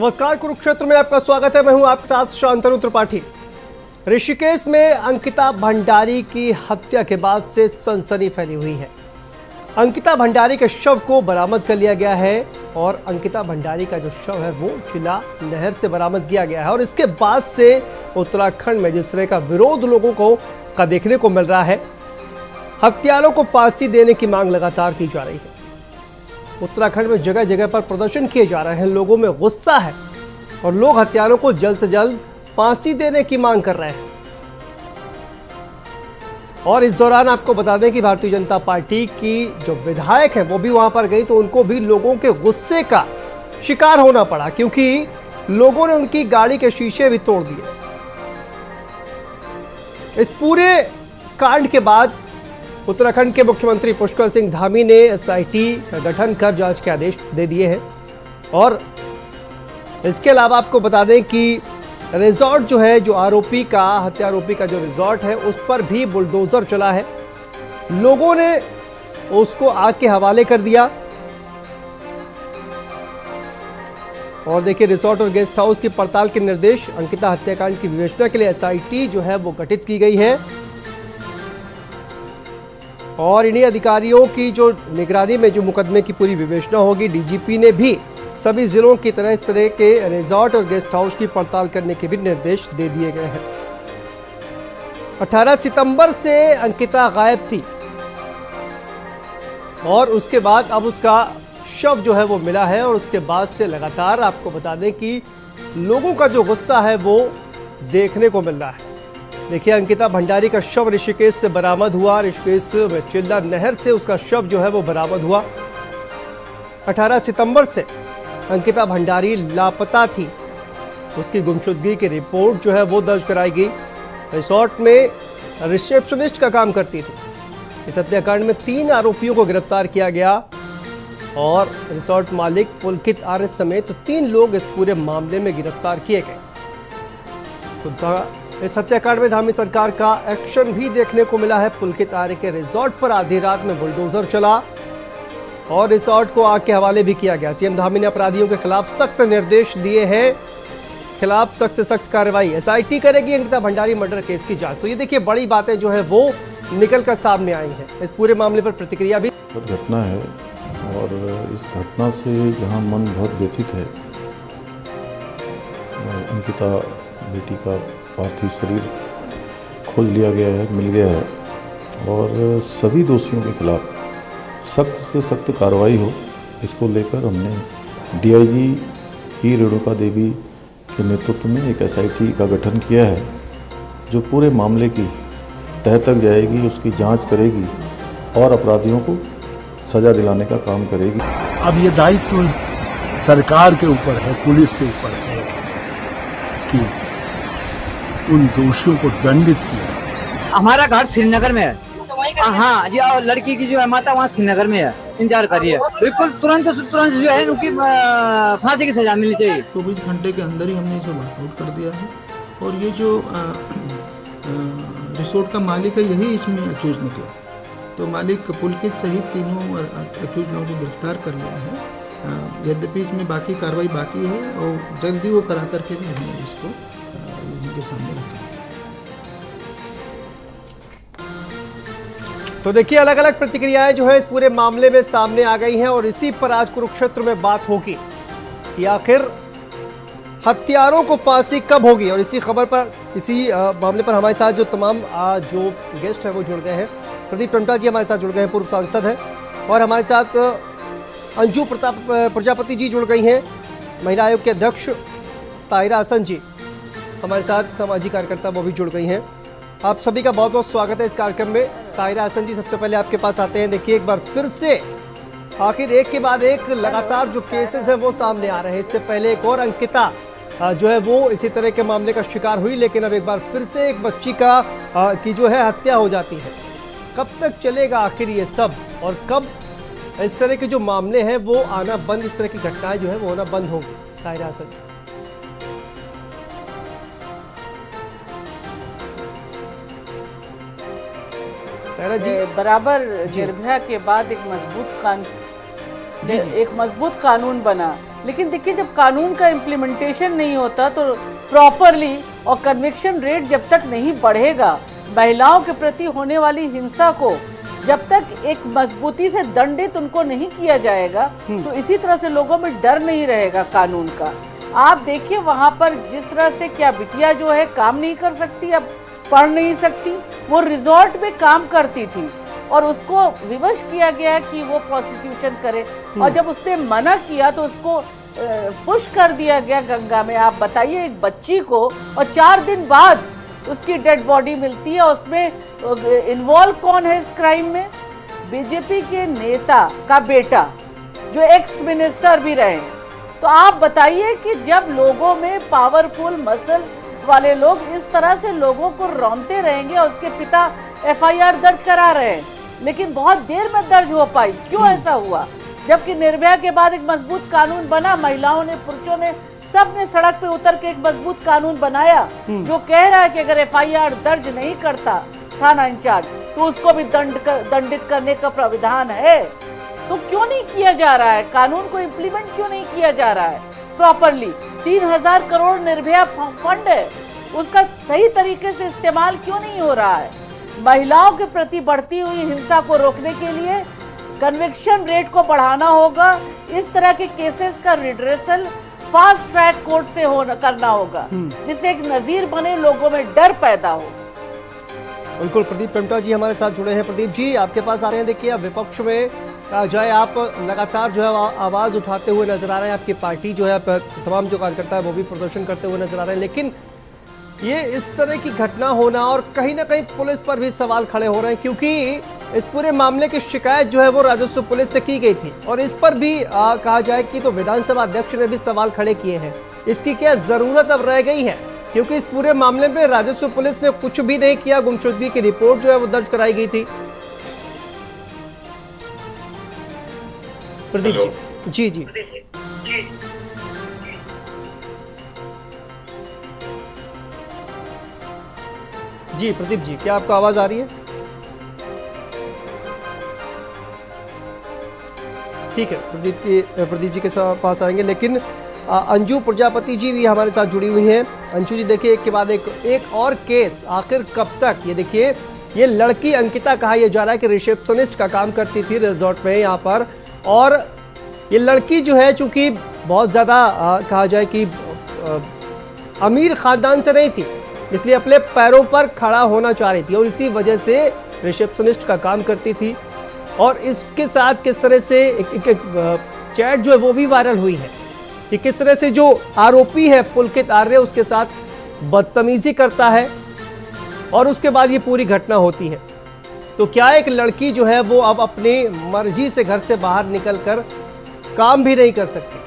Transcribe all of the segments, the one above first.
नमस्कार, कुरुक्षेत्र में आपका स्वागत है। मैं हूं आपके साथ शांतनु त्रिपाठी। ऋषिकेश में अंकिता भंडारी की हत्या के बाद से सनसनी फैली हुई है। अंकिता भंडारी के शव को बरामद कर लिया गया है और अंकिता भंडारी का जो शव है वो चिला नहर से बरामद किया गया है और इसके बाद से उत्तराखंड में जिस तरह का विरोध लोगों का देखने को मिल रहा है, हत्यारों को फांसी देने की मांग लगातार की जा रही है। उत्तराखंड में जगह जगह पर प्रदर्शन किए जा रहे हैं, लोगों में गुस्सा है और लोग हत्यारों को जल्द से जल्द फांसी देने की मांग कर रहे हैं। और इस दौरान आपको बता दें कि भारतीय जनता पार्टी की जो विधायक है वो भी वहां पर गई, तो उनको भी लोगों के गुस्से का शिकार होना पड़ा क्योंकि लोगों ने उनकी गाड़ी के शीशे भी तोड़ दिए। इस पूरे कांड के बाद उत्तराखंड के मुख्यमंत्री पुष्कर सिंह धामी ने एसआईटी का गठन कर जांच के आदेश दे दिए हैं। और इसके अलावा आपको बता दें कि रिजॉर्ट जो है, जो हत्या आरोपी का जो रिजॉर्ट है, उस पर भी बुलडोजर चला है। लोगों ने उसको आग के हवाले कर दिया। और देखिए, रिजॉर्ट और गेस्ट हाउस की पड़ताल के निर्देश, अंकिता हत्याकांड की विवेचना के लिए एसआईटी जो है वो गठित की गई है और इन्हीं अधिकारियों की जो निगरानी में जो मुकदमे की पूरी विवेचना होगी। डीजीपी ने भी सभी जिलों की तरह इस तरह के रिजॉर्ट और गेस्ट हाउस की पड़ताल करने के भी निर्देश दे दिए गए हैं। 18 सितंबर से अंकिता गायब थी और उसके बाद अब उसका शव जो है वो मिला है और उसके बाद से लगातार आपको बता दें कि लोगों का जो गुस्सा है वो देखने को मिल रहा है। देखिए, अंकिता भंडारी का शव ऋषिकेश से बरामद हुआ। ऋषिकेश में चिल्ला नहर से उसका शव जो है वो बरामद हुआ। 18 सितंबर से अंकिता भंडारी लापता थी। उसकी गुमशुदगी की रिपोर्ट जो है वो दर्ज कराई गई। रिसोर्ट में रिसेप्शनिस्ट का काम करती थी। इस हत्याकांड में 3 आरोपियों को गिरफ्तार किया गया और रिसोर्ट मालिक पुलकित आर्य समेत 3 लोग इस पूरे मामले में गिरफ्तार किए गए। तो इस हत्याकांड में धामी सरकार का एक्शन भी देखने को मिला है। पुलकित आर्य के रिजॉर्ट पर आधी रात में बुलडोजर चला और रिसोर्ट को आग के हवाले भी किया गया। सीएम धामी ने अपराधियों के खिलाफ सख्त निर्देश दिए हैं, खिलाफ सख्त से सख्त कार्रवाई। एसआईटी करेगी अंकिता भंडारी मर्डर केस की जांच। तो ये देखिए, बड़ी बातें जो है वो निकल कर सामने आई हैं। इस पूरे मामले पर प्रतिक्रिया भी घटना है और इस घटना से जहाँ मन बहुत व्यथित है। अंकिता बेटी का पार्थिव शरीर खोल लिया गया है, मिल गया है और सभी दोषियों के खिलाफ सख्त से सख्त कार्रवाई हो, इसको लेकर हमने डीआईजी ई रेणुका देवी के नेतृत्व में एक एसआईटी का गठन किया है, जो पूरे मामले की तह तक जाएगी, उसकी जांच करेगी और अपराधियों को सजा दिलाने का काम करेगी। अब ये दायित्व सरकार के ऊपर है, पुलिस के ऊपर है कि उन दोषियों को दंडित किया। हमारा घर श्रीनगर में है। हाँ जी, और लड़की की जो है माता वहाँ श्रीनगर में है, इंतजार करिए। बिल्कुल तुरंत जो है उनकी फांसी की सजा मिलनी चाहिए। 24 घंटे के अंदर ही हमने इसे वर्कआउट कर दिया है और ये जो रिसोर्ट का मालिक है, यही इसमें अक्यूज निकला। तो मालिक पुलकित सहित 3 अक्यूज लोगों को गिरफ्तार कर लिया है। यद्यपि इसमें बाकी कार्रवाई बाकी है और जल्दी वो करा करके भी हम इसको उनके सामने रखें। तो देखिए, अलग अलग प्रतिक्रियाएं जो है इस पूरे मामले में सामने आ गई हैं और इसी पर आज कुरुक्षेत्र में बात होगी कि आखिर हत्यारों को फांसी कब होगी। और इसी खबर पर, इसी मामले पर हमारे साथ जो तमाम जो गेस्ट हैं वो जुड़ गए हैं। प्रदीप टमटा जी हमारे साथ जुड़ गए हैं, पूर्व सांसद हैं, और हमारे साथ अंजू प्रजापति जी जुड़ गई हैं, महिला आयोग के अध्यक्ष ताहिरा हसन जी हमारे साथ, सामाजिक कार्यकर्ता वो भी जुड़ गई हैं। आप सभी का बहुत बहुत स्वागत है इस कार्यक्रम में। ताहिरा हसन जी, सबसे पहले आपके पास आते हैं। देखिए, एक बार फिर से आखिर एक के बाद एक लगातार जो केसेस हैं वो सामने आ रहे हैं। इससे पहले एक और अंकिता जो है वो इसी तरह के मामले का शिकार हुई, लेकिन अब एक बार फिर से एक बच्ची की जो है हत्या हो जाती है। कब तक चलेगा आखिर ये सब और कब इस तरह के जो मामले हैं वो आना बंद, इस तरह की घटनाएं जो है वो होना बंद होगी? ताहिरा हसन जी। बराबर निर्भया के बाद एक मजबूत कानून बना लेकिन देखिए जब कानून का इम्प्लीमेंटेशन नहीं होता तो प्रॉपरली और कन्विक्शन रेट जब तक नहीं बढ़ेगा, महिलाओं के प्रति होने वाली हिंसा को जब तक एक मजबूती से दंडित उनको नहीं किया जाएगा तो इसी तरह से लोगों में डर नहीं रहेगा कानून का। आप देखिए वहां पर जिस तरह से क्या बिटिया जो है काम नहीं कर सकती, अब पढ़ नहीं सकती, वो रिजॉर्ट में काम करती थी और उसको विवश किया गया कि वो प्रोस्टिट्यूशन करे और जब उसने मना किया तो उसको पुश कर दिया गया गंगा में। आप बताइए एक बच्ची को, और 4 दिन बाद उसकी डेड बॉडी मिलती है। उसमें इन्वॉल्व कौन है इस क्राइम में? बीजेपी के नेता का बेटा जो एक्स मिनिस्टर भी रहे। तो आप बताइए कि जब लोगों में पावरफुल मसल वाले लोग इस तरह से लोगों को रौंदते रहेंगे और उसके पिता एफआईआर दर्ज करा रहे हैं लेकिन बहुत देर में दर्ज हो पाई, क्यों ऐसा हुआ? जबकि निर्भया के बाद एक मजबूत कानून बना, महिलाओं ने, पुरुषों ने, सबने सड़क पे उतर के एक मजबूत कानून बनाया जो कह रहा है कि अगर एफआईआर दर्ज नहीं करता थाना इंचार्ज तो उसको भी दंडित करने का प्राविधान है। तो क्यों नहीं किया जा रहा है? कानून को इम्प्लीमेंट क्यों नहीं किया जा रहा है प्रॉपरली? 3000 करोड़ निर्भया फंड है, उसका सही तरीके से इस्तेमाल क्यों नहीं हो रहा है? महिलाओं के प्रति बढ़ती हुई हिंसा को रोकने के लिए कन्विक्शन रेट को बढ़ाना होगा। इस तरह के केसेस का रिड्रेसल फास्ट ट्रैक कोर्ट से करना होगा जिससे एक नजीर बने, लोगों में डर पैदा हो। बिल्कुल, प्रदीप टमटा जी हमारे साथ जुड़े हैं। प्रदीप जी आपके पास आ रहे हैं। देखिए विपक्ष में जो है आप लगातार जो है आवाज़ उठाते हुए नजर आ रहे हैं, आपकी पार्टी जो है तमाम जो कार्यकर्ता है वो भी प्रदर्शन करते हुए नजर आ रहे हैं, लेकिन ये इस तरह की घटना होना और कहीं ना कहीं पुलिस पर भी सवाल खड़े हो रहे हैं क्योंकि इस पूरे मामले की शिकायत जो है वो राजस्व पुलिस से की गई थी और इस पर भी कहा जाए कि तो विधानसभा अध्यक्ष ने भी सवाल खड़े किए हैं। इसकी क्या जरूरत अब रह गई है? क्योंकि इस पूरे मामले में राजस्व पुलिस ने कुछ भी नहीं किया, गुमशुदगी की रिपोर्ट जो है वो दर्ज कराई गई थी। प्रदीप जी जी जी प्रदीप जी, क्या आपको आवाज आ रही है? ठीक है, प्रदीप जी के पास आएंगे, लेकिन अंजू प्रजापति जी भी हमारे साथ जुड़ी हुई हैं। अंजू जी देखिए एक के बाद एक और केस, आखिर कब तक? ये देखिए ये लड़की अंकिता, कहा यह जा रहा है कि रिसेप्शनिस्ट का काम करती थी रिजॉर्ट में यहाँ पर, और ये लड़की जो है चूंकि बहुत ज़्यादा कहा जाए कि अमीर ख़ानदान से नहीं थी, इसलिए अपने पैरों पर खड़ा होना चाह रही थी और इसी वजह से रिसेप्शनिस्ट का काम करती थी। और इसके साथ किस तरह से एक चैट जो है वो भी वायरल हुई है कि किस तरह से जो आरोपी है पुलकित आर्य उसके साथ बदतमीजी करता है और उसके बाद ये पूरी घटना होती है। तो क्या एक लड़की जो है वो अब अपनी मर्जी से घर से बाहर निकलकर काम भी नहीं कर सकती?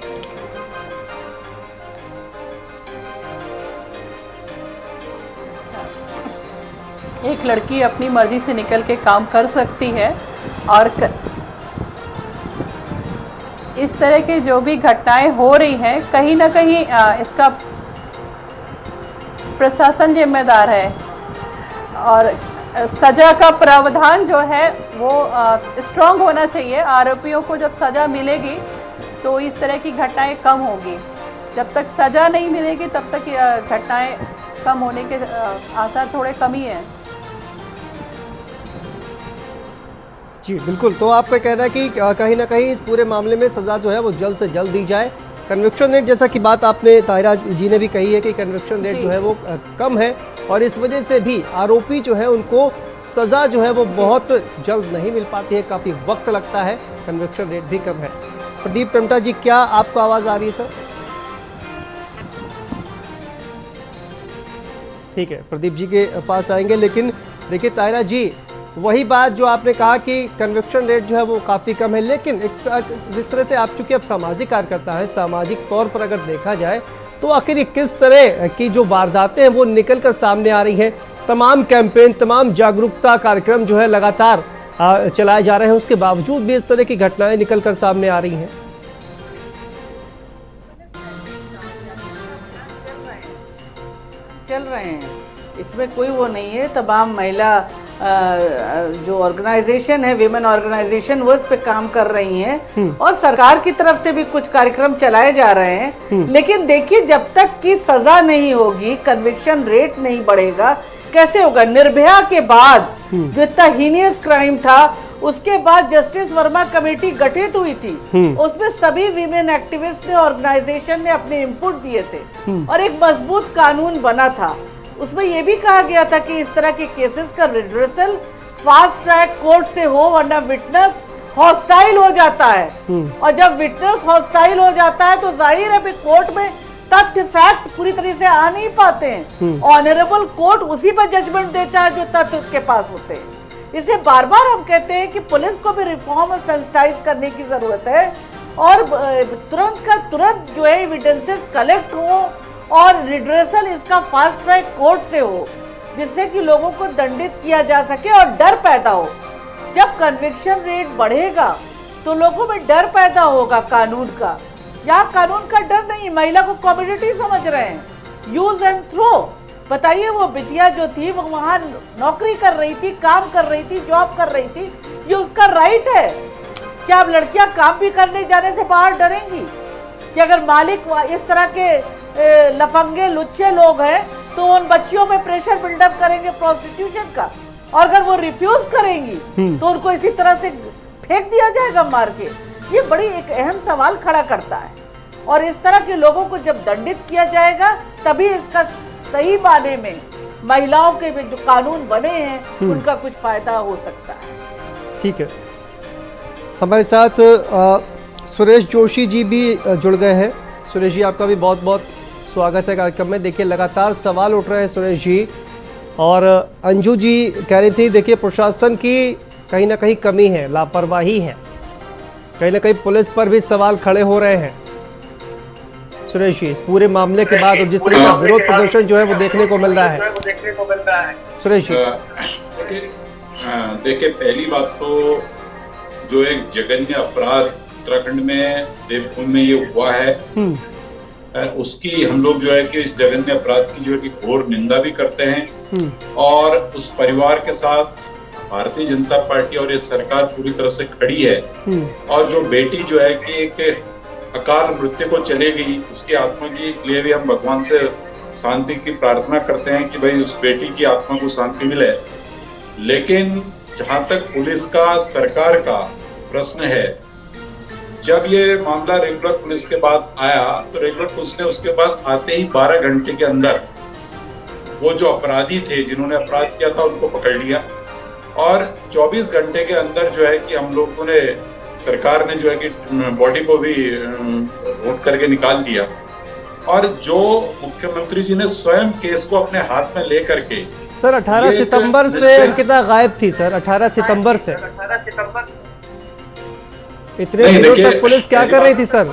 एक लड़की अपनी मर्जी से निकल के काम कर सकती है और इस तरह के जो भी घटनाएं हो रही हैं कहीं ना कहीं इसका प्रशासन जिम्मेदार है और सजा का प्रावधान जो है वो स्ट्रांग होना चाहिए। आरोपियों को जब सजा मिलेगी तो इस तरह की घटनाएं कम होगी। जब तक सजा नहीं मिलेगी तब तक घटनाएं कम होने के आसार थोड़े कम ही हैं। जी बिल्कुल, तो आपका कहना है कि कहीं ना कहीं इस पूरे मामले में सज़ा जो है वो जल्द से जल्द दी जाए। कन्विक्शन रेट जैसा कि बात आपने ताहिरा जी ने भी कही है कि कन्विक्शन रेट जो है वो कम है और इस वजह से भी आरोपी जो है उनको सज़ा जो है वो बहुत जल्द नहीं मिल पाती है, काफ़ी वक्त लगता है, कन्विक्शन रेट भी कम है। प्रदीप टमटा जी, क्या आपको आवाज़ आ रही है सर? ठीक है, प्रदीप जी के पास आएंगे, लेकिन देखिए ताहिरा जी वही बात जो आपने कहा कि कन्विक्शन रेट जो है वो काफ़ी कम है, लेकिन एक जिस तरह से आप चूँकि अब सामाजिक कार्यकर्ता है, सामाजिक तौर पर अगर देखा जाए तो आखिर ये किस तरह की जो वारदातें हैं वो निकल कर सामने आ रही हैं। तमाम कैंपेन, तमाम जागरूकता कार्यक्रम जो है लगातार चलाए जा रहे हैं, उसके बावजूद भी इस तरह की घटनाएं निकल कर सामने आ रही हैं। चल रहे हैं, इसमें कोई वो नहीं है। तमाम महिला जो ऑर्गेनाइजेशन है, विमेन ऑर्गेनाइजेशन, वो इस पे काम कर रही हैं और सरकार की तरफ से भी कुछ कार्यक्रम चलाए जा रहे हैं। लेकिन देखिए, जब तक की सजा नहीं होगी, कन्विक्शन रेट नहीं बढ़ेगा, कैसे होगा? निर्भया के बाद जो इतना हीनियस क्राइम था, उसके बाद जस्टिस वर्मा कमेटी गठित हुई थी, उसमें सभी विमेन एक्टिविस्ट ने, ऑर्गेनाइजेशन ने अपने इनपुट दिए थे और एक मजबूत कानून बना था। उसमें यह भी कहा गया था कि इस तरह के केसेस का रिड्रेसल फास्ट ट्रैक कोर्ट से हो, वरना विटनेस हॉस्टाइल हो जाता है और जब विटनेस हॉस्टाइल हो जाता है तो जाहिर है कोर्ट में तथ्य फैक्ट पूरी तरह से आ नहीं पाते हैं। ऑनरेबल कोर्ट उसी पर जजमेंट देता है जो तथ्य उसके पास होते हैं। इसलिए बार बार हम कहते हैं कि पुलिस को भी रिफॉर्म और सेंसिटाइज करने की जरूरत है और तुरंत का तुरंत जो है एविडेंसेस कलेक्ट हो और रिड्रेसल इसका फास्ट ट्रैक कोर्ट से हो, जिससे कि लोगों को दंडित किया जा सके और डर पैदा हो। जब कन्विक्शन रेट बढ़ेगा तो लोगों में डर पैदा होगा कानून का। यहाँ कानून का डर नहीं, महिला को कॉमोडिटी समझ रहे हैं, यूज एंड थ्रो। बताइए, वो बिटिया जो थी वो वहां नौकरी कर रही थी, काम कर रही थी, जॉब कर रही थी, ये उसका राइट है। क्या अब लड़कियां काम भी करने जाने से बाहर डरेंगी कि अगर मालिक इस तरह के लफंगे लुच्चे लोग हैं तो उन बच्चियों में प्रेशर बिल्डअप करेंगे प्रोस्टिट्यूशन का, और अगर वो रिफ्यूज करेंगी तो उनको इसी तरह से फेंक दिया जाएगा मार के? ये बड़ी एक अहम सवाल खड़ा करता है और इस तरह के लोगों को जब दंडित किया जाएगा तभी इसका सही माने में महिलाओं के जो कानून बने हैं उनका कुछ फायदा हो सकता है। ठीक है, हमारे साथ सुरेश जोशी जी भी जुड़ गए हैं। सुरेश जी, आपका भी बहुत बहुत स्वागत है कार्यक्रम में। देखिए, लगातार सवाल उठ रहे हैं सुरेश जी, और अंजू जी कह रही थी, देखिए प्रशासन की कहीं ना कहीं कमी है, लापरवाही है, कहीं ना कहीं पुलिस पर भी सवाल खड़े हो रहे हैं। सुरेश जी, इस पूरे मामले के बाद और जिस तरह का विरोध प्रदर्शन जो है वो देखने को मिल रहा है, सुरेश जी। देखिए, पहली बात तो जो एक जघन्य अपराध उत्तराखंड में देवभूमि में ये हुआ है, उसकी हम लोग जो है कि इस जघन्य अपराध की जो है कि घोर निंदा भी करते हैं और उस परिवार के साथ भारतीय जनता पार्टी और ये सरकार पूरी तरह से खड़ी है। और जो बेटी जो है कि एक अकाल मृत्यु को चली गई, उसकी आत्मा के लिए भी हम भगवान से शांति की प्रार्थना करते हैं कि भाई उस बेटी की आत्मा को शांति मिले। लेकिन जहां तक पुलिस का, सरकार का प्रश्न है, जब ये मामला रेगुलर पुलिस के बाद आया तो रेगुलर पुलिस ने उसके बाद आते ही 12 घंटे के अंदर वो जो अपराधी थे जिन्होंने अपराध किया था उनको पकड़ लिया और 24 घंटे के अंदर जो है कि हम लोगों ने, सरकार ने जो है कि बॉडी को भी ढूंढ करके निकाल दिया। और जो मुख्यमंत्री जी ने स्वयं केस को अपने हाथ में लेकर के, सर 18 सितंबर से अंकिता गायब थी सर, 18 सितंबर से इतने दिनों तक पुलिस क्या कर रही थी सर?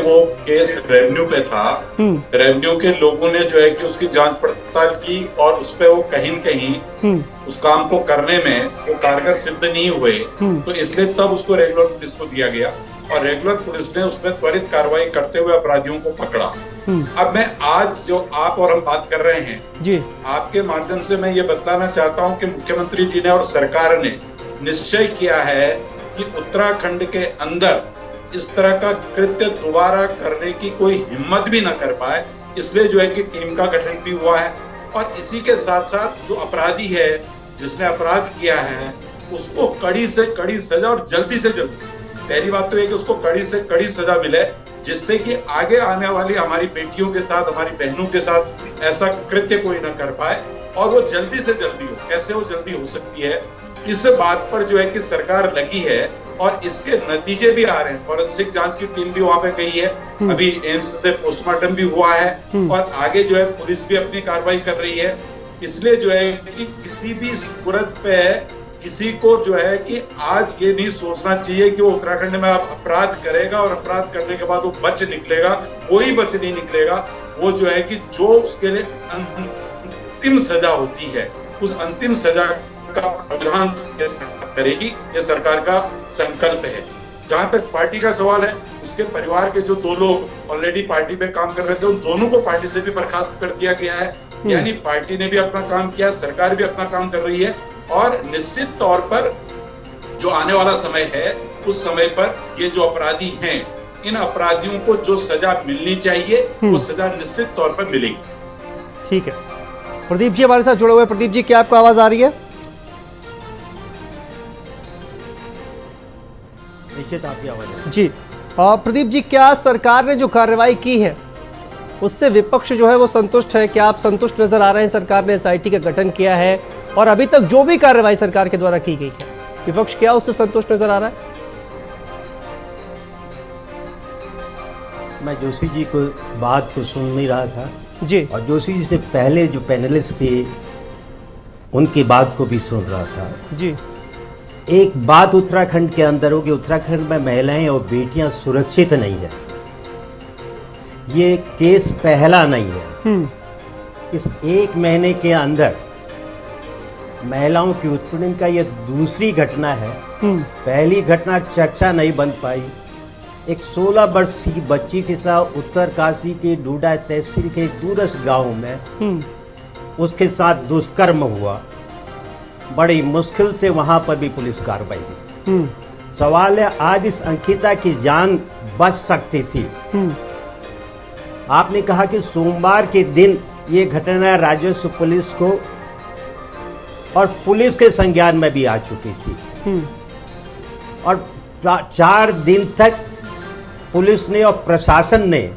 वो केस रेवेन्यू पे था, रेवेन्यू के लोगों ने जो है कि उसकी जांच पड़ताल की और उस पे वो कहीं न कहीं उस काम को करने में वो कारगर सिद्ध नहीं हुए, तो इसलिए तब उसको रेगुलर पुलिस को दिया गया और रेगुलर पुलिस ने उसमें त्वरित कार्रवाई करते हुए अपराधियों को पकड़ा। अब मैं आज जो आप और हम बात कर रहे हैं जी, आपके माध्यम से मैं ये बतलाना चाहता हूँ कि मुख्यमंत्री जी ने और सरकार ने निश्चय किया है कि उत्तराखंड के अंदर इस तरह का कृत्य दोबारा करने की कोई हिम्मत भी न कर पाए, इसलिए जो है कि टीम का गठन भी हुआ है। और इसी के साथ साथ जो अपराधी है, जिसने अपराध किया है, उसको कड़ी से कड़ी सजा और जल्दी से जल्दी, पहली बात तो ये कि उसको कड़ी से कड़ी सजा मिले, जिससे कि आगे आने वाली हमारी बेटियों के साथ, हमारी बहनों के साथ ऐसा कृत्य कोई न कर पाए और वो जल्दी से जल्दी हो। कैसे वो जल्दी हो सकती है, इस बात पर जो है कि सरकार लगी है और इसके नतीजे भी आ रहे हैं। फॉरेंसिक जांच की टीम भी वहां पे गई है, अभी एम्स से पोस्टमार्टम भी हुआ है और आगे जो है पुलिस भी अपनी कार्रवाई कर रही है। इसलिए जो है कि किसी भी सूरत पे किसी को जो है कि आज ये नहीं सोचना चाहिए कि वो उत्तराखंड में अब अपराध करेगा और अपराध करने के बाद वो बच निकलेगा, कोई बच नहीं निकलेगा। वो जो है कि जो उसके लिए अंतिम सजा होती है, उस अंतिम सजा का प्रावधान करेगी, ये सरकार का संकल्प है। जहां तक पार्टी का सवाल है, उसके परिवार के जो 2 लोग ऑलरेडी पार्टी पे काम कर रहे थे, उन दोनों को पार्टी से भी बर्खास्त कर दिया गया है। यानी पार्टी ने भी अपना काम किया, सरकार भी अपना काम कर रही है और निश्चित तौर पर जो आने वाला समय है उस समय पर ये जो अपराधी हैं, इन अपराधियों को जो सजा मिलनी चाहिए वो सजा निश्चित तौर पर मिलेगी। ठीक है, प्रदीप जी हमारे साथ जुड़े हुए हैं। प्रदीप जी, क्या आपको आवाज आ रही है? निश्चित आपकी आवाज जी। प्रदीप जी, क्या सरकार ने जो कार्रवाई की है उससे विपक्ष जो है वो संतुष्ट है? क्या आप संतुष्ट नजर आ रहे हैं? सरकार ने एसआईटी का गठन किया है और अभी तक जो भी कार्रवाई सरकार के द्वारा की गई है, विपक्ष क्या उससे संतुष्ट नजर आ रहा है? मैं जोशी जी को बात को सुन नहीं रहा था जी। और जोशी जी से पहले जो पैनलिस्ट थे उनकी बात को भी सुन रहा था जी। एक बात उत्तराखंड के अंदर हो कि उत्तराखंड में महिलाएं और बेटियां सुरक्षित नहीं है। ये केस पहला नहीं है। इस एक महीने के अंदर महिलाओं की उत्पीड़न का ये दूसरी घटना है। पहली घटना चर्चा नहीं बन पाई। एक 16 वर्ष की बच्ची के साथ उत्तरकाशी के डूडा तहसील के एक दूरस्थ गांव में उसके साथ दुष्कर्म हुआ। बड़ी मुश्किल से वहां पर भी पुलिस कार्रवाई हुई। सवाल है, आज इस अंकिता की जान बच सकती थी। आपने कहा कि सोमवार के दिन ये घटना राजस्व पुलिस को और पुलिस के संज्ञान में भी आ चुकी थी और 4 दिन तक पुलिस ने और प्रशासन ने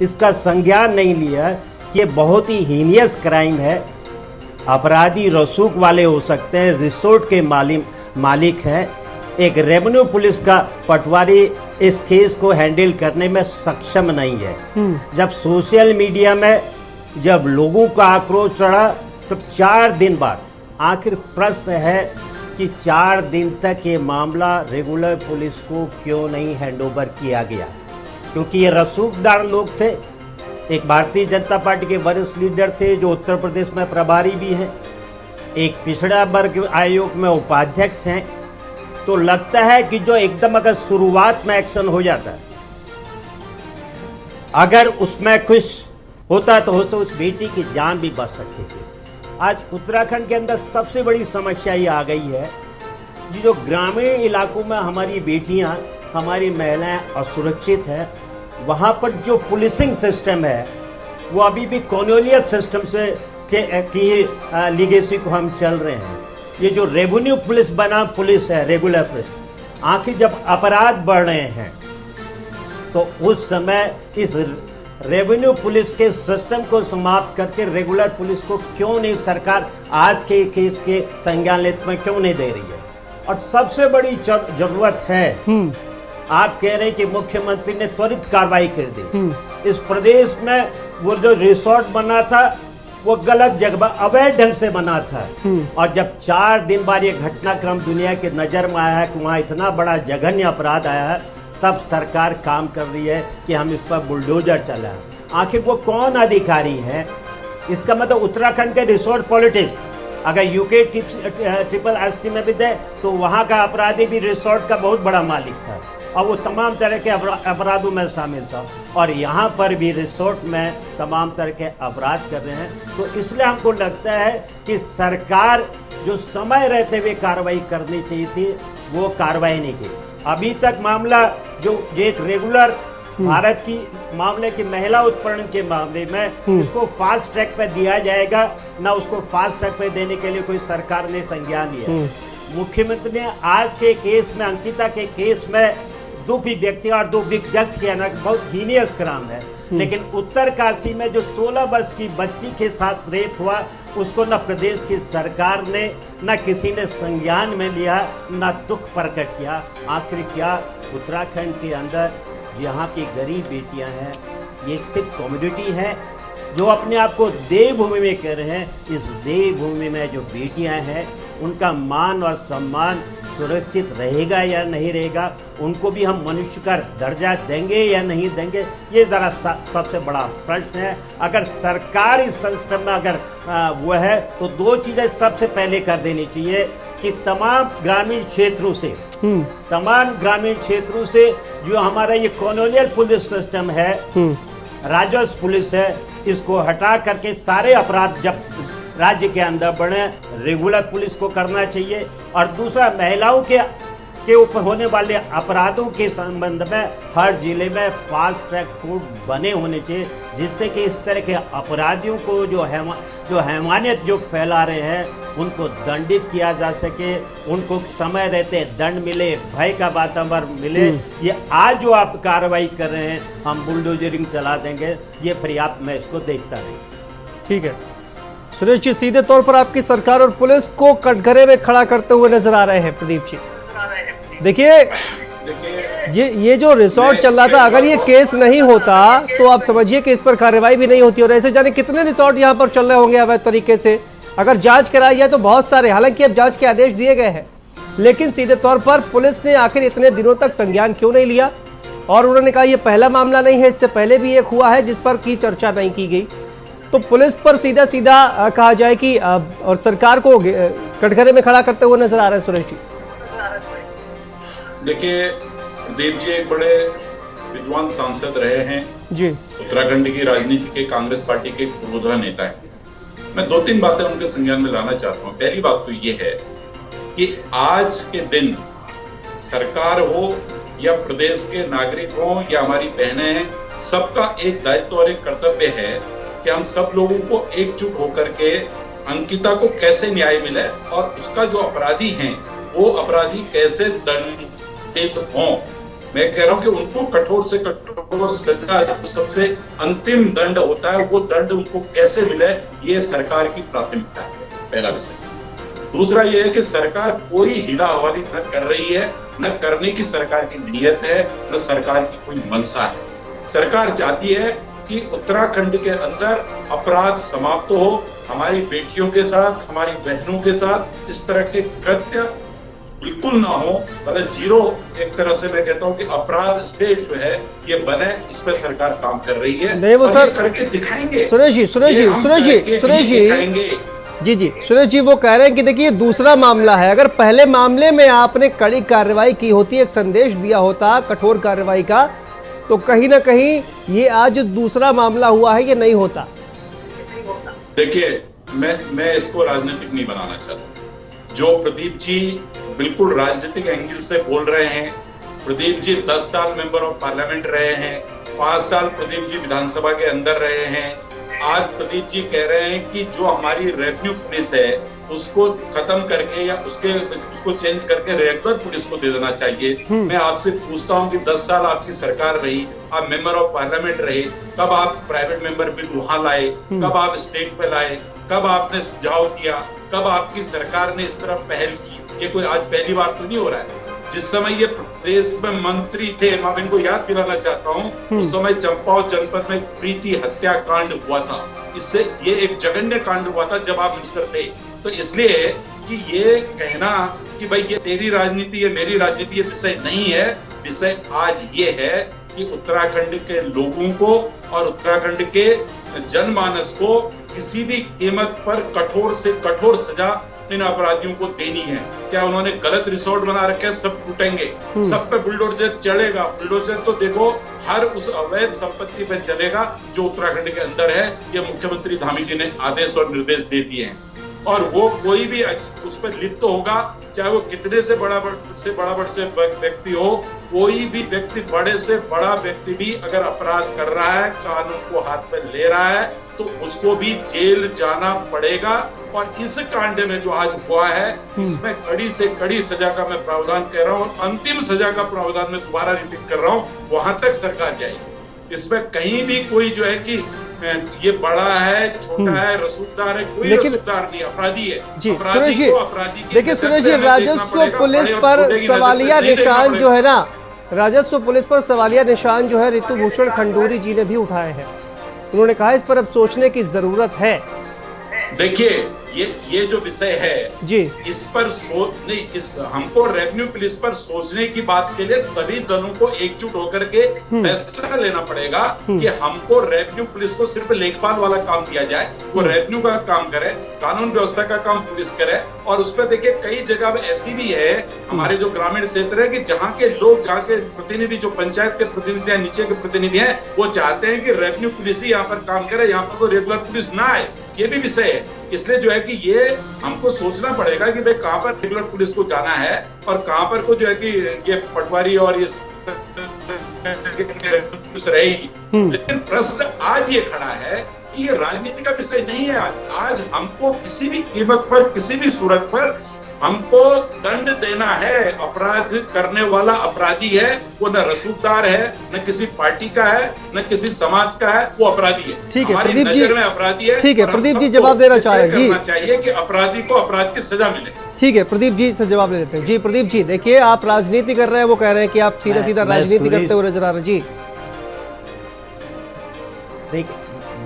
इसका संज्ञान नहीं लिया कि ये बहुत ही हीनियस क्राइम है। अपराधी रसूख वाले हो सकते हैं, रिसोर्ट के मालिक हैं। एक रेवेन्यू पुलिस का पटवारी इस केस को हैंडल करने में सक्षम नहीं है। जब सोशल मीडिया में जब लोगों का आक्रोश चढ़ा तो 4 दिन बाद आखिर प्रश्न है कि 4 दिन तक ये मामला रेगुलर पुलिस को क्यों नहीं हैंडओवर किया गया? क्योंकि ये रसूखदार लोग थे। एक भारतीय जनता पार्टी के वरिष्ठ लीडर थे जो उत्तर प्रदेश में प्रभारी भी हैं, एक पिछड़ा वर्ग आयोग में उपाध्यक्ष हैं। तो लगता है कि जो एकदम अगर शुरुआत में एक्शन हो जाता है, अगर उसमें कुछ होता तो उस बेटी की जान भी बच सकती थी। आज उत्तराखंड के अंदर सबसे बड़ी समस्या ये आ गई है कि जो ग्रामीण इलाकों में हमारी बेटियां, हमारी महिलाएं असुरक्षित हैं। वहां पर जो पुलिसिंग सिस्टम है वो अभी भी कॉलोनियल सिस्टम से की लीगेसी को हम चल रहे हैं। ये जो रेवेन्यू पुलिस बना पुलिस है, रेगुलर पुलिस, आखिर जब अपराध बढ़ रहे हैं तो उस समय इस रेवेन्यू पुलिस के सिस्टम को समाप्त करके रेगुलर पुलिस को क्यों नहीं सरकार आज के केस के संज्ञान लेने में क्यों नहीं दे रही है? और सबसे बड़ी जरूरत है, आप कह रहे हैं कि मुख्यमंत्री ने त्वरित कार्रवाई कर दी। इस प्रदेश में वो जो रिसोर्ट बना था वो गलत जगह, अवैध ढंग से बना था। और जब 4 दिन बाद ये घटनाक्रम दुनिया के नजर में आया है कि वहाँ इतना बड़ा जघन्य अपराध आया है, तब सरकार काम कर रही है कि हम इस पर बुलडोजर चलाएं। आखिर वो कौन अधिकारी है? इसका मतलब उत्तराखंड के रिसोर्ट पॉलिटिक्स अगर यूके SSS में भी दे तो वहाँ का अपराधी भी रिसोर्ट का बहुत बड़ा मालिक था और वो तमाम तरह के अपराधों में शामिल था। और यहाँ पर भी रिसोर्ट में तमाम तरह के अपराध कर रहे हैं। तो इसलिए हमको लगता है कि सरकार जो समय रहते हुए कार्रवाई करनी चाहिए थी वो कार्रवाई नहीं की। अभी तक मामला जो एक रेगुलर भारत की मामले की महिला उत्पीड़न के मामले में इसको फास्ट ट्रैक पे दिया जाएगा, ना उसको फास्ट ट्रैक पे देने के लिए कोई सरकार ने संज्ञान लिया। मुख्यमंत्री ने आज के केस में, अंकिता के केस में 2 व्यक्ति और 2 व्यक्ति किया ना, बहुत हीनियस क्राइम है। लेकिन उत्तरकाशी में जो 16 वर्ष की बच्ची के साथ रेप हुआ उसको न प्रदेश की सरकार ने, न किसी ने संज्ञान में लिया, न दुख प्रकट किया। आखिर क्या उत्तराखंड के अंदर यहाँ की गरीब बेटियां हैं, ये सिर्फ कम्युनिटी है जो अपने आप को देवभूमि में कह रहे हैं। इस देवभूमि में जो बेटियां हैं उनका मान और सम्मान सुरक्षित रहेगा या नहीं रहेगा, उनको भी हम मनुष्य का दर्जा देंगे या नहीं देंगे, ये ज़रा सबसे बड़ा प्रश्न है। अगर सरकार इस सिस्टम में अगर वो है तो 2 चीज़ें सबसे पहले कर देनी चाहिए कि तमाम ग्रामीण क्षेत्रों से जो हमारा ये कॉलोनियल पुलिस सिस्टम है, राजस्व पुलिस है, इसको हटा करके सारे अपराध जब राज्य के अंदर बढ़े, रेगुलर पुलिस को करना चाहिए। और दूसरा, महिलाओं के ऊपर होने वाले अपराधों के संबंध में हर जिले में फास्ट ट्रैक कोर्ट बने होने चाहिए, जिससे कि इस तरह के अपराधियों को जो हैवानियत जो फैला रहे हैं उनको दंडित किया जा सके, उनको समय रहते दंड मिले, भय का वातावरण मिले। ये आज जो आप कार्रवाई कर रहे हैं, हम बुलडोजरिंग चला देंगे, ये पर्याप्त मैं इसको देखता नहीं। ठीक है सुरेश जी, सीधे तौर पर आपकी सरकार और पुलिस को कटघरे में खड़ा करते हुए नजर आ रहे हैं प्रदीप जी। देखिए ये जो रिसोर्ट चल रहा था, अगर ये केस नहीं होता तो आप समझिए कि इस पर कार्रवाई भी नहीं होती। और ऐसे जाने कितने रिसोर्ट यहाँ पर चल रहे होंगे अवैध तरीके से। अगर जांच कराई जाए तो बहुत सारे, हालांकि अब जांच के आदेश दिए गए हैं, लेकिन सीधे तौर पर पुलिस ने आखिर इतने दिनों तक संज्ञान क्यों नहीं लिया। और उन्होंने कहा ये पहला मामला नहीं है, इससे पहले भी एक हुआ है जिस पर की चर्चा नहीं की गई। तो पुलिस पर सीधा सीधा कहा जाए कि और सरकार को कटघरे में खड़ा करते हुए नजर आ रहे हैं सुरेश जी। देखिए, प्रदीप जी एक बड़े विद्वान सांसद रहे हैं जी, उत्तराखंड की राजनीति के, कांग्रेस पार्टी के पूर्वधा नेता है। मैं 2-3 बातें उनके संज्ञान में लाना चाहता हूँ। पहली बात तो ये है कि आज के दिन सरकार हो या प्रदेश के नागरिक हो या हमारी बहनें हैं, सबका एक दायित्व और एक कर्तव्य है कि हम सब लोगों को एकजुट होकर के अंकिता को कैसे न्याय मिले और उसका जो अपराधी हैं वो अपराधी कैसे दंडित हों। मैं कह रहा हूं कि उनको कठोर से कठोर सजा, जो सबसे अंतिम दंड होता है, वो दंड उनको कैसे मिले, ये सरकार की प्राथमिकता है, पहला विषय। दूसरा ये है कि सरकार कोई हीला हवाली न कर रही है, न करने की सरकार की नीयत है, न सरकार की कोई मंशा है। सरकार चाहती है कि उत्तराखंड के अंदर अपराध समाप्त हो, हमारी बेटियों के साथ, हमारी बहनों के साथ इस तरह के कृत्य बिल्कुल ना हो, मतलब जीरो। एक तरह से मैं कहता हूं कि अपराध स्टेट जो है ये बने, इस पर सरकार काम कर रही है। नहीं वो सर करके दिखाएंगे सुरेश जी सुरेश जी वो कह रहे हैं कि देखिए दूसरा मामला है। अगर पहले मामले में आपने कड़ी कार्रवाई की होती, एक संदेश दिया होता कठोर कार्रवाई का, तो कहीं ना कहीं ये आज जो दूसरा मामला हुआ है ये नहीं होता। देखिए, मैं इसको राजनीतिक नहीं बनाना चाहता। जो प्रदीप जी बिल्कुल राजनीतिक एंगल से बोल रहे हैं, प्रदीप जी 10 साल मेंबर ऑफ पार्लियामेंट रहे हैं, 5 साल प्रदीप जी विधानसभा के अंदर रहे हैं। आज प्रदीप जी कह रहे हैं कि जो हमारी रेवेन्यू पुलिस है उसको खत्म करके या उसको चेंज करके रेगुलर पुलिस को दे देना चाहिए। मैं आपसे पूछता हूं कि 10 साल आपकी सरकार रही, आप मेंबर ऑफ पार्लियामेंट रहे, कब आप प्राइवेट मेंबर बिल वहां लाए, कब आप स्टेट पे लाए, कब आपने सुझाव दिया, कब आपकी सरकार ने इस तरह पहल की? ये कोई आज पहली बार तो नहीं हो रहा है। जिस समय ये प्रदेश में मंत्री थे, मैं इनको याद दिलाना चाहता हूँ, उस समय चंपावत जनपद में प्रीति हत्याकांड हुआ था। इससे ये एक जघन्य कांड हुआ था जब आप मिनिस्टर थे। तो इसलिए कि ये कहना कि भाई ये तेरी राजनीति, ये मेरी राजनीति, ये विषय नहीं है। विषय आज ये है कि उत्तराखंड के लोगों को और उत्तराखंड के जनमानस को किसी भी कीमत पर कठोर से कठोर सजा इन अपराधियों को देनी है। क्या उन्होंने गलत रिसोर्ट बना रखे हैं, सब टूटेंगे, सब पे बुलडोजर चलेगा। बुलडोजर तो देखो हर उस अवैध संपत्ति पे चलेगा जो उत्तराखंड के अंदर है। ये मुख्यमंत्री धामी जी ने आदेश और निर्देश दे दिए हैं। और वो कोई भी उस पर लिप्त होगा, चाहे वो कितने से बड़ा व्यक्ति हो, कोई भी व्यक्ति, बड़े से बड़ा व्यक्ति भी अगर अपराध कर रहा है, कानून को हाथ में ले रहा है, तो उसको भी जेल जाना पड़ेगा। और इस कांड में जो आज हुआ है, इसमें कड़ी से कड़ी सजा का मैं प्रावधान कह रहा हूँ और अंतिम सजा का प्रावधान मैं दोबारा रिपीट कर रहा हूँ, वहां तक सरकार जाएगी। इसमें कहीं भी कोई जो है कि ये बड़ा है, छोटा है, रसूखदार है, कोई रसूखदार नहीं, अपराधी है। जी सुरेश जी, देखिए सुरेश जी, राजस्व पुलिस पर सवालिया निशान जो है ना, राजस्व पुलिस पर सवालिया निशान जो है ऋतु भूषण खंडूरी जी ने भी उठाए हैं। उन्होंने कहा इस पर अब सोचने की जरूरत है। देखिए, ये जो विषय है जी, इस पर हमको रेवेन्यू पुलिस पर सोचने की बात के लिए सभी दलों को एकजुट होकर के फैसला लेना पड़ेगा कि हमको रेवेन्यू पुलिस को सिर्फ लेखपाल वाला काम दिया जाए, वो रेवेन्यू का काम करे, कानून व्यवस्था का काम पुलिस करे। और उस पर देखिए कई जगह ऐसी भी है हमारे जो ग्रामीण क्षेत्र है कि जहाँ के लोग, जहाँ के प्रतिनिधि, जो पंचायत के प्रतिनिधि हैं, नीचे के प्रतिनिधि हैं, वो चाहते हैं कि रेवेन्यू पुलिस ही यहाँ पर काम करे, यहाँ पर कोई रेगुलर पुलिस ना आए। ये भी विषय है। इसलिए जो है कि ये हमको सोचना पड़ेगा कि भाई कहाँ पर रेगुलर पुलिस को जाना है और कहाँ पर को जो है कि ये पटवारी और ये रहेगी। लेकिन प्रश्न आज ये खड़ा है कि ये राजनीति का विषय नहीं है। आज हमको किसी भी कीमत पर, किसी भी सूरत पर हमको दंड देना है। अपराध करने वाला अपराधी है, वो न रसूखदार है, न किसी पार्टी का है, न किसी समाज का है, वो अपराधी है। ठीक है हमारी प्रदीप जी, नजर में अपराधी है। ठीक है और हम प्रदीप जी सबको जवाब देना तय चाह रहे हैं जी। करना चाहिए कि अपराधी को अपराध की सजा मिले। ठीक है प्रदीप जी से जवाब ले लेते हैं। जी प्रदीप जी, देखिए आप राजनीति कर रहे हैं, वो कह रहे हैं कि आप सीधा सीधा मैं राजनीति सुरेश- करते हुए नजर आ रहे हैं। जी देखिए,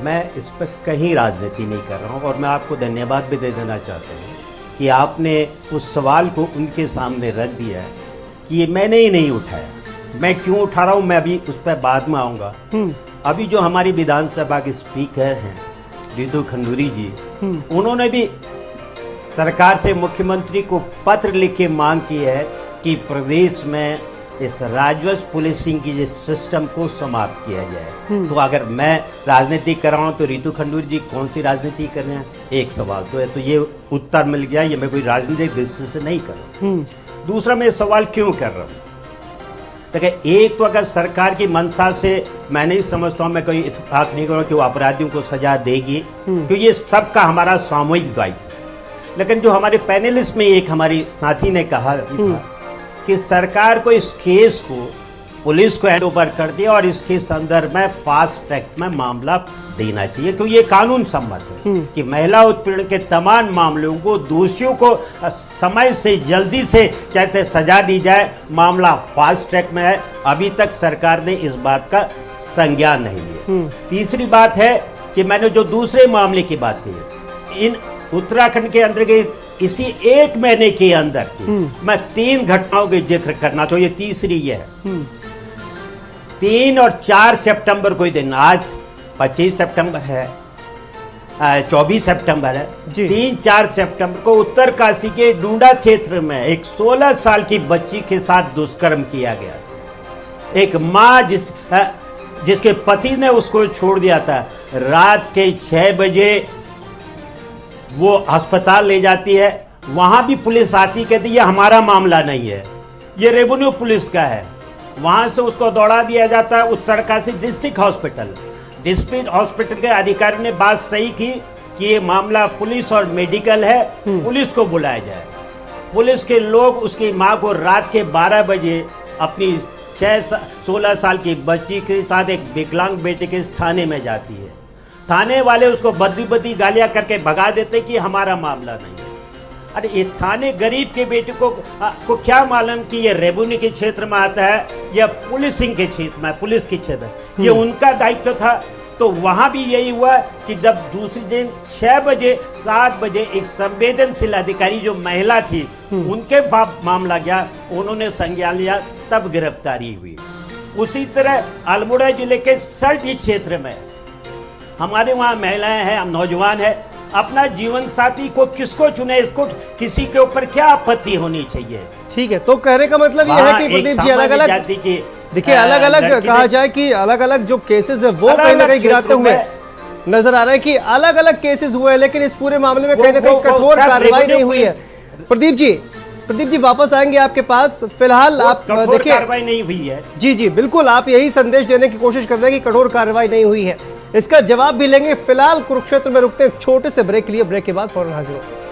मैं इस पर कहीं राजनीति नहीं कर रहा हूँ और मैं आपको धन्यवाद भी दे देना चाहता हूँ कि आपने उस सवाल को उनके सामने रख दिया है कि ये मैंने ही नहीं उठाया। मैं क्यों उठा रहा हूँ मैं अभी उस पर बाद में आऊँगा। अभी जो हमारी विधानसभा के स्पीकर हैं रितु खंडूरी जी, उन्होंने भी सरकार से मुख्यमंत्री को पत्र लिख के मांग की है कि प्रदेश में इस राजस्व पुलिसिंग की जिस सिस्टम को समाप्त किया जाए। तो अगर मैं राजनीति कर रहा हूँ तो रितु खंडूरी जी कौन सी राजनीति कर रहे हैं? एक सवाल तो है, तो ये उत्तर मिल गया। ये मैं कोई राजनीतिक दृष्टि से नहीं कर रहा हूँ। दूसरा, मैं सवाल क्यों कर रहा हूँ? देखिए, एक तो अगर सरकार की मंशा से मैं नहीं समझता हूँ, मैं कोई इत्तेफाक नहीं करूँ कि वो अपराधियों को सजा देगी, क्योंकि ये सबका हमारा सामूहिक दायित्व है। लेकिन जो हमारे पैनलिस्ट में एक हमारी साथी ने कहा कि सरकार को इस केस को पुलिस को हैंड ओवर कर दिया और इसके संदर्भ में फास्ट ट्रैक में मामला देना चाहिए, क्योंकि ये कानून सम्मत है कि महिला उत्पीड़न के तमाम मामलों को दोषियों को समय से जल्दी से कहते सजा दी जाए। मामला फास्ट ट्रैक में है, अभी तक सरकार ने इस बात का संज्ञान नहीं लिया। तीसरी बात है कि मैंने जो दूसरे मामले की बात की, इन उत्तराखंड के अंदर के इसी एक महीने के अंदर मैं 3 घटनाओं के जिक्र करना, तो ये तीसरी है। 3 और 4 सितंबर को ही दिन, आज 25 सितंबर है, 24 सितंबर है, 3-4 सितंबर को उत्तरकाशी के डूंडा क्षेत्र में एक 16 साल की बच्ची के साथ दुष्कर्म किया गया। एक माँ जिसके पति ने उसको छोड़ दिया था, रात के 6 बजे वो अस्पताल ले जाती है। वहां भी पुलिस आती, कहती ये हमारा मामला नहीं है, ये रेवेन्यू पुलिस का है। वहां से उसको दौड़ा दिया जाता है Uttarkashi district hospital. District hospital के अधिकारी ने बात सही की कि ये मामला पुलिस और मेडिकल है, पुलिस को बुलाया जाए। पुलिस के लोग उसकी मां को रात के 12 बजे अपनी 16 साल की बच्ची के साथ एक विकलांग बेटे के थाने में जाती है। थाने वाले उसको बद्दी गालियां करके भगा देते कि हमारा मामला नहीं है। अरे ये थाने गरीब के बेटे को क्या मालूम कि ये रेवेन्यू के क्षेत्र में आता है या पुलिसिंग के क्षेत्र में, पुलिस के क्षेत्र, ये उनका दायित्व था। तो वहां भी यही हुआ कि जब दूसरे दिन 6 बजे 7 बजे एक संवेदनशील अधिकारी जो महिला थी उनके मामला गया, उन्होंने संज्ञान लिया, तब गिरफ्तारी हुई। उसी तरह अल्मोड़ा जिले के सल्टी क्षेत्र में हमारे वहाँ महिलाएं हैं, हम नौजवान हैं, अपना जीवन साथी को किसको चुने, इसको किसी के ऊपर क्या आपत्ति होनी चाहिए? ठीक है, तो कहने का मतलब ये है कि प्रदीप जी अलग अलग देखिए, अलग अलग कहा जाए कि अलग अलग जो केसेस है वो कहीं ना कहीं गिराते हुए नजर आ रहा है कि अलग अलग केसेस हुए हैं, लेकिन इस पूरे मामले में कहीं ना कहीं कठोर कार्रवाई नहीं हुई है। प्रदीप जी वापस आएंगे आपके पास। फिलहाल आप देखिए, कार्रवाई नहीं हुई है। जी बिल्कुल, आप यही संदेश देने की कोशिश कर रहे हैं कि कठोर कार्रवाई नहीं हुई है। इसका जवाब भी लेंगे। फिलहाल कुरुक्षेत्र में रुकते हैं, छोटे से ब्रेक के लिए। ब्रेक के बाद फौरन हाजिर होते हैं।